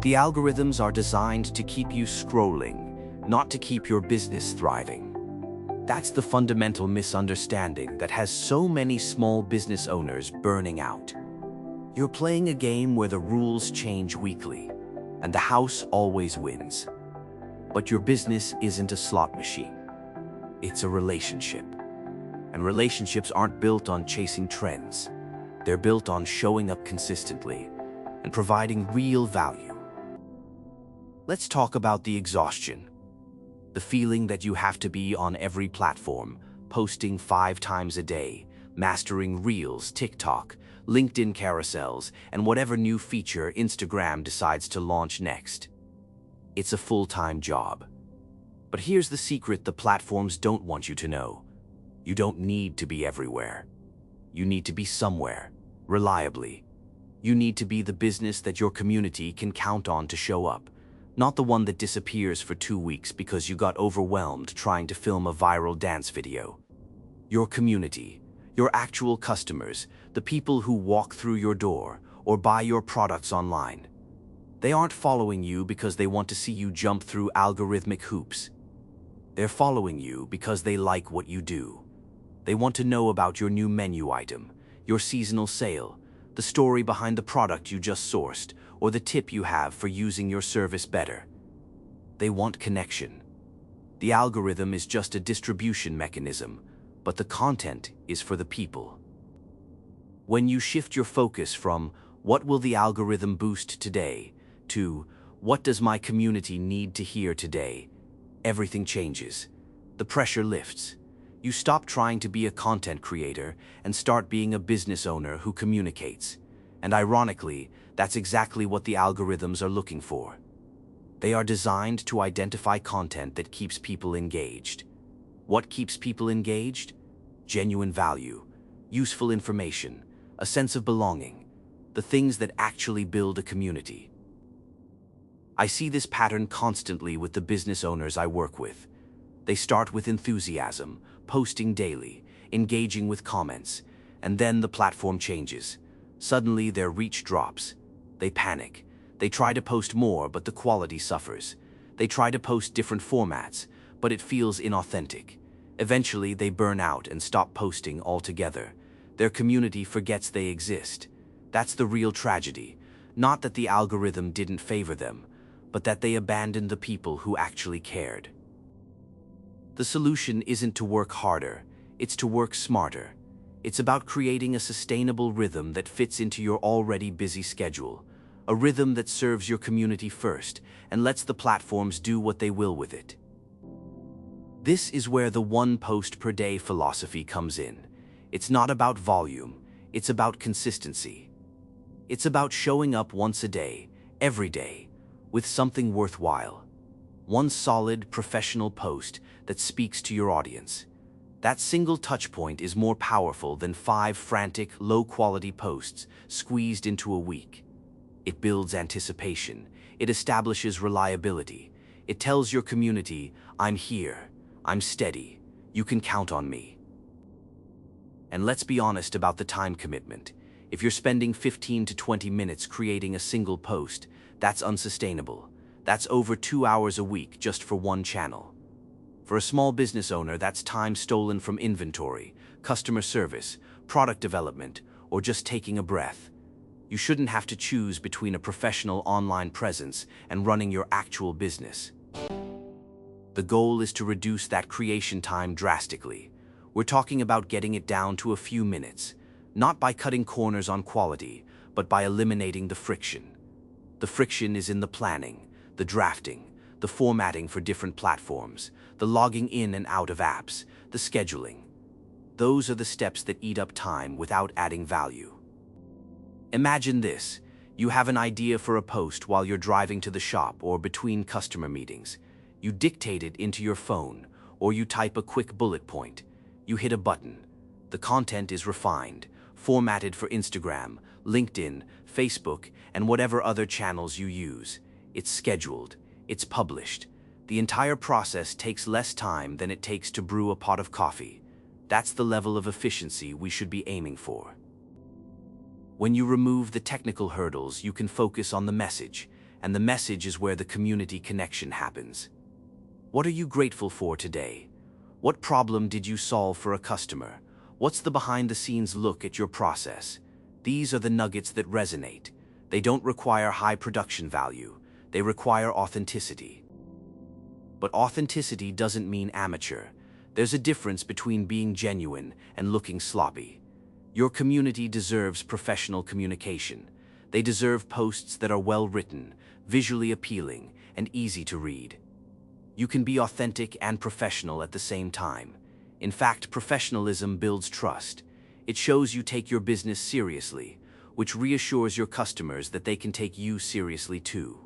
The algorithms are designed to keep you scrolling, not to keep your business thriving. That's the fundamental misunderstanding that has so many small business owners burning out. You're playing a game where the rules change weekly, and the house always wins. But your business isn't a slot machine. It's a relationship. And relationships aren't built on chasing trends. They're built on showing up consistently and providing real value. Let's talk about the exhaustion. The feeling that you have to be on every platform, posting 5 times a day, mastering Reels, TikTok, LinkedIn carousels, and whatever new feature Instagram decides to launch next. It's a full-time job. But here's the secret the platforms don't want you to know. You don't need to be everywhere. You need to be somewhere, reliably. You need to be the business that your community can count on to show up, not the one that disappears for 2 weeks because you got overwhelmed trying to film a viral dance video. Your community, your actual customers, the people who walk through your door or buy your products online. They aren't following you because they want to see you jump through algorithmic hoops. They're following you because they like what you do. They want to know about your new menu item, your seasonal sale, the story behind the product you just sourced, or the tip you have for using your service better. They want connection. The algorithm is just a distribution mechanism, but the content is for the people. When you shift your focus from "what will the algorithm boost today" to "what does my community need to hear today," everything changes. The pressure lifts. You stop trying to be a content creator and start being a business owner who communicates. And ironically, that's exactly what the algorithms are looking for. They are designed to identify content that keeps people engaged. What keeps people engaged? Genuine value, useful information, a sense of belonging, the things that actually build a community. I see this pattern constantly with the business owners I work with. They start with enthusiasm, posting daily, engaging with comments, and then the platform changes. Suddenly their reach drops. They panic. They try to post more, but the quality suffers. They try to post different formats, but it feels inauthentic. Eventually they burn out and stop posting altogether. Their community forgets they exist. That's the real tragedy. Not that the algorithm didn't favor them, but that they abandoned the people who actually cared. The solution isn't to work harder, it's to work smarter. It's about creating a sustainable rhythm that fits into your already busy schedule, a rhythm that serves your community first and lets the platforms do what they will with it. This is where the one post per day philosophy comes in. It's not about volume, it's about consistency. It's about showing up once a day, every day, with something worthwhile. One solid, professional post that speaks to your audience. That single touchpoint is more powerful than 5 frantic, low-quality posts squeezed into a week. It builds anticipation. It establishes reliability. It tells your community, "I'm here. I'm steady. You can count on me." And let's be honest about the time commitment. If you're spending 15 to 20 minutes creating a single post, that's unsustainable. That's over 2 hours a week just for one channel. For a small business owner, that's time stolen from inventory, customer service, product development, or just taking a breath. You shouldn't have to choose between a professional online presence and running your actual business. The goal is to reduce that creation time drastically. We're talking about getting it down to a few minutes, not by cutting corners on quality, but by eliminating the friction. The friction is in the planning, the drafting, the formatting for different platforms, the logging in and out of apps, the scheduling. Those are the steps that eat up time without adding value. Imagine this. You have an idea for a post while you're driving to the shop or between customer meetings. You dictate it into your phone, or you type a quick bullet point. You hit a button. The content is refined, formatted for Instagram, LinkedIn, Facebook, and whatever other channels you use. It's scheduled. It's published. The entire process takes less time than it takes to brew a pot of coffee. That's the level of efficiency we should be aiming for. When you remove the technical hurdles, you can focus on the message, and the message is where the community connection happens. What are you grateful for today? What problem did you solve for a customer? What's the behind-the-scenes look at your process? These are the nuggets that resonate. They don't require high production value. They require authenticity. But authenticity doesn't mean amateur. There's a difference between being genuine and looking sloppy. Your community deserves professional communication. They deserve posts that are well-written, visually appealing, and easy to read. You can be authentic and professional at the same time. In fact, professionalism builds trust. It shows you take your business seriously, which reassures your customers that they can take you seriously too.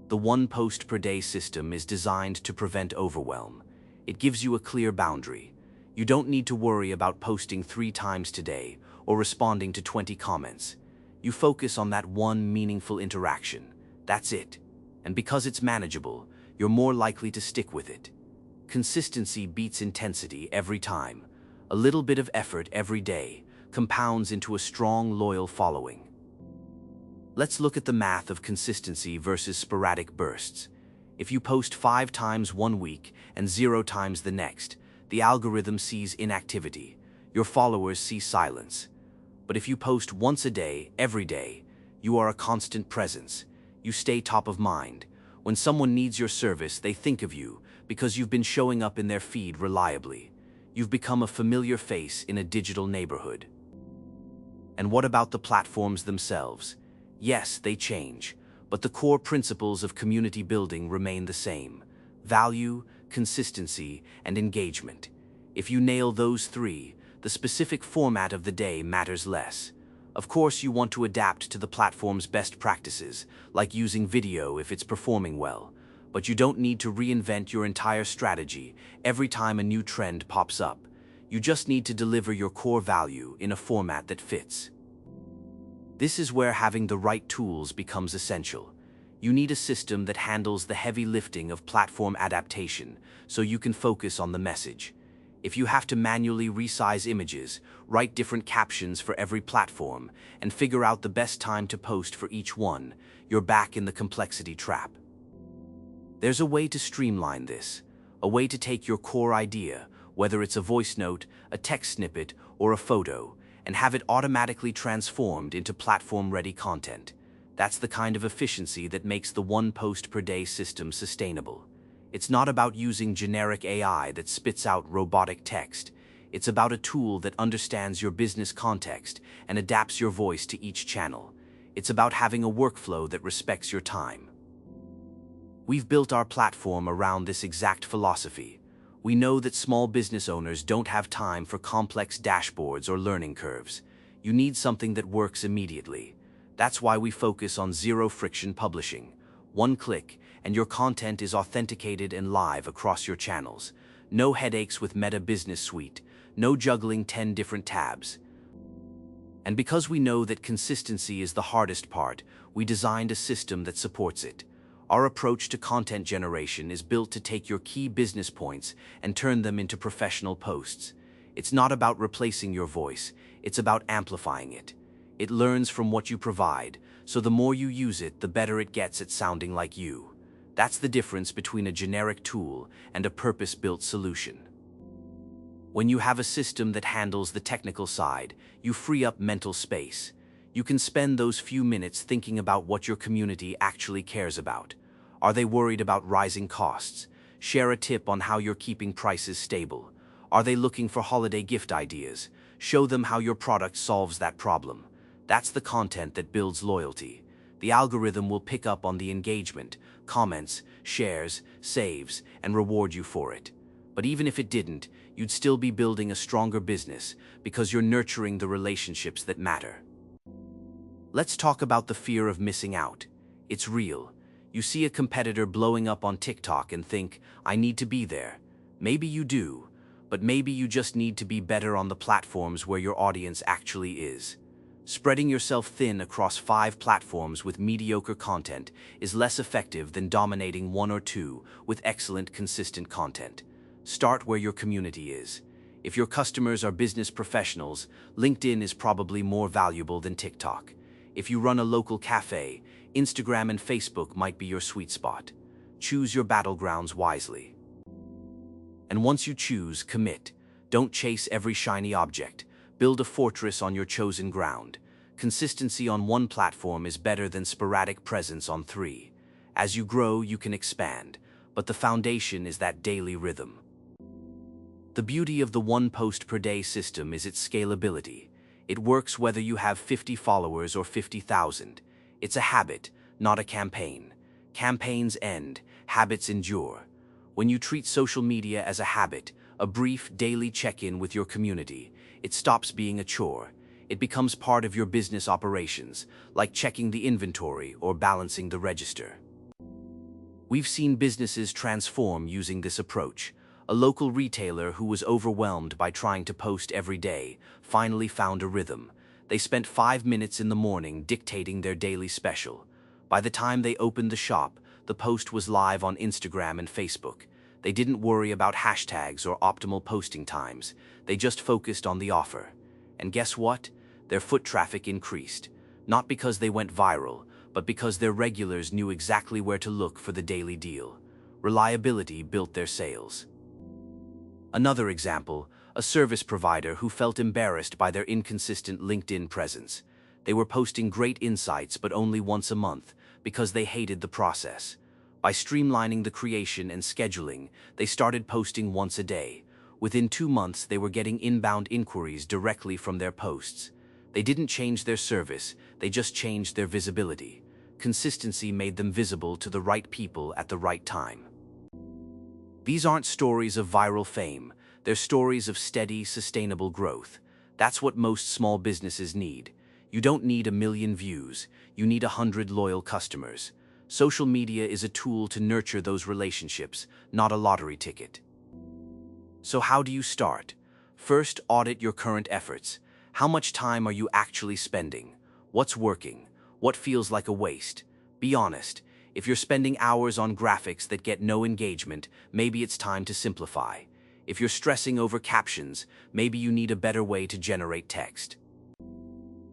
The one post per day system is designed to prevent overwhelm. It gives you a clear boundary. You don't need to worry about posting 3 times today or responding to 20 comments. You focus on that one meaningful interaction. That's it. And because it's manageable, you're more likely to stick with it. Consistency beats intensity every time. A little bit of effort every day compounds into a strong, loyal following. Let's look at the math of consistency versus sporadic bursts. If you post 5 times one week and 0 times the next, the algorithm sees inactivity. Your followers see silence. But if you post once a day, every day, you are a constant presence. You stay top of mind. When someone needs your service, they think of you because you've been showing up in their feed reliably. You've become a familiar face in a digital neighborhood. And what about the platforms themselves? Yes, they change, but the core principles of community building remain the same: value, consistency, and engagement. If you nail those 3, the specific format of the day matters less. Of course, you want to adapt to the platform's best practices, like using video if it's performing well, but you don't need to reinvent your entire strategy every time a new trend pops up. You just need to deliver your core value in a format that fits. This is where having the right tools becomes essential. You need a system that handles the heavy lifting of platform adaptation so you can focus on the message. If you have to manually resize images, write different captions for every platform, and figure out the best time to post for each one, you're back in the complexity trap. There's a way to streamline this, a way to take your core idea, whether it's a voice note, a text snippet, or a photo, and have it automatically transformed into platform-ready content. That's the kind of efficiency that makes the one post per day system sustainable. It's not about using generic AI that spits out robotic text. It's about a tool that understands your business context and adapts your voice to each channel. It's about having a workflow that respects your time. We've built our platform around this exact philosophy. We know that small business owners don't have time for complex dashboards or learning curves. You need something that works immediately. That's why we focus on zero-friction publishing. One click, and your content is authenticated and live across your channels. No headaches with Meta Business Suite. No juggling 10 different tabs. And because we know that consistency is the hardest part, we designed a system that supports it. Our approach to content generation is built to take your key business points and turn them into professional posts. It's not about replacing your voice, it's about amplifying it. It learns from what you provide, so the more you use it, the better it gets at sounding like you. That's the difference between a generic tool and a purpose-built solution. When you have a system that handles the technical side, you free up mental space. You can spend those few minutes thinking about what your community actually cares about. Are they worried about rising costs? Share a tip on how you're keeping prices stable. Are they looking for holiday gift ideas? Show them how your product solves that problem. That's the content that builds loyalty. The algorithm will pick up on the engagement, comments, shares, saves, and reward you for it. But even if it didn't, you'd still be building a stronger business because you're nurturing the relationships that matter. Let's talk about the fear of missing out. It's real. You see a competitor blowing up on TikTok and think, I need to be there. Maybe you do, but maybe you just need to be better on the platforms where your audience actually is. Spreading yourself thin across 5 platforms with mediocre content is less effective than dominating 1 or 2 with excellent, consistent content. Start where your community is. If your customers are business professionals, LinkedIn is probably more valuable than TikTok. If you run a local cafe, Instagram and Facebook might be your sweet spot. Choose your battlegrounds wisely. And once you choose, commit. Don't chase every shiny object. Build a fortress on your chosen ground. Consistency on one platform is better than sporadic presence on three. As you grow, you can expand, but the foundation is that daily rhythm. The beauty of the one post per day system is its scalability. It works whether you have 50 followers or 50,000. It's a habit, not a campaign. Campaigns end, habits endure. When you treat social media as a habit, a brief daily check-in with your community, it stops being a chore. It becomes part of your business operations, like checking the inventory or balancing the register. We've seen businesses transform using this approach. A local retailer who was overwhelmed by trying to post every day finally found a rhythm. They spent 5 minutes in the morning dictating their daily special. By the time they opened the shop, the post was live on Instagram and Facebook. They didn't worry about hashtags or optimal posting times. They just focused on the offer. And guess what? Their foot traffic increased. Not because they went viral, but because their regulars knew exactly where to look for the daily deal. Reliability built their sales. Another example, a service provider who felt embarrassed by their inconsistent LinkedIn presence. They were posting great insights but only once a month because they hated the process. By streamlining the creation and scheduling, they started posting once a day. Within 2 months, they were getting inbound inquiries directly from their posts. They didn't change their service, they just changed their visibility. Consistency made them visible to the right people at the right time. These aren't stories of viral fame, they're stories of steady, sustainable growth. That's what most small businesses need. You don't need 1 million views, you need 100 loyal customers. Social media is a tool to nurture those relationships, not a lottery ticket. So how do you start? First, audit your current efforts. How much time are you actually spending? What's working? What feels like a waste? Be honest. If you're spending hours on graphics that get no engagement, maybe it's time to simplify. If you're stressing over captions, maybe you need a better way to generate text.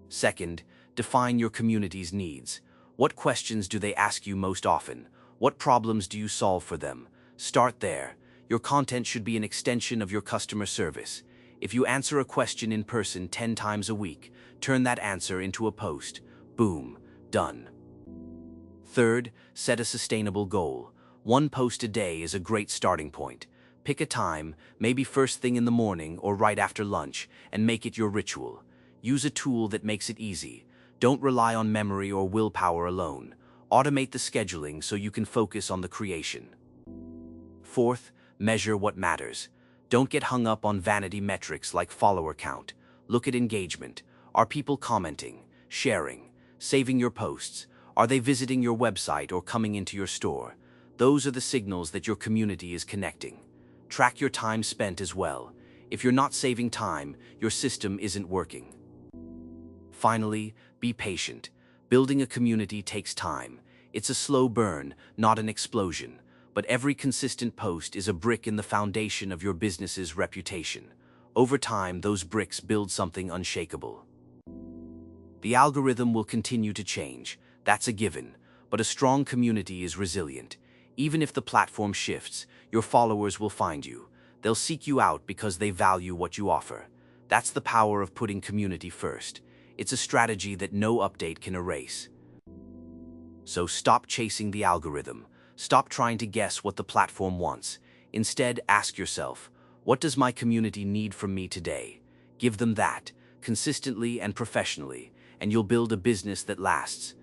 Second, define your community's needs. What questions do they ask you most often? What problems do you solve for them? Start there. Your content should be an extension of your customer service. If you answer a question in person 10 times a week, turn that answer into a post. Boom, done. Third, set a sustainable goal. 1 post a day is a great starting point. Pick a time, maybe first thing in the morning or right after lunch, and make it your ritual. Use a tool that makes it easy. Don't rely on memory or willpower alone. Automate the scheduling so you can focus on the creation. Fourth, measure what matters. Don't get hung up on vanity metrics like follower count. Look at engagement. Are people commenting, sharing, saving your posts? Are they visiting your website or coming into your store? Those are the signals that your community is connecting. Track your time spent as well. If you're not saving time, your system isn't working. Finally, be patient. Building a community takes time. It's a slow burn, not an explosion. But every consistent post is a brick in the foundation of your business's reputation. Over time, those bricks build something unshakable. The algorithm will continue to change. That's a given. But a strong community is resilient. Even if the platform shifts, your followers will find you. They'll seek you out because they value what you offer. That's the power of putting community first. It's a strategy that no update can erase. So stop chasing the algorithm. Stop trying to guess what the platform wants. Instead, ask yourself, what does my community need from me today? Give them that, consistently and professionally, and you'll build a business that lasts.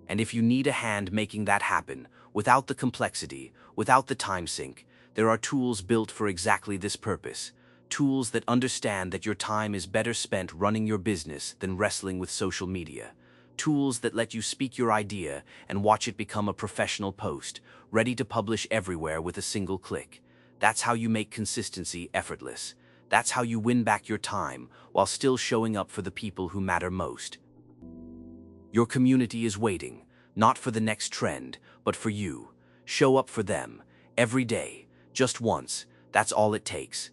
And if you need a hand making that happen, without the complexity, without the time sink, there are tools built for exactly this purpose. Tools that understand that your time is better spent running your business than wrestling with social media. Tools that let you speak your idea and watch it become a professional post, ready to publish everywhere with a single click. That's how you make consistency effortless. That's how you win back your time while still showing up for the people who matter most. Your community is waiting, not for the next trend, but for you. Show up for them, every day, just once. That's all it takes.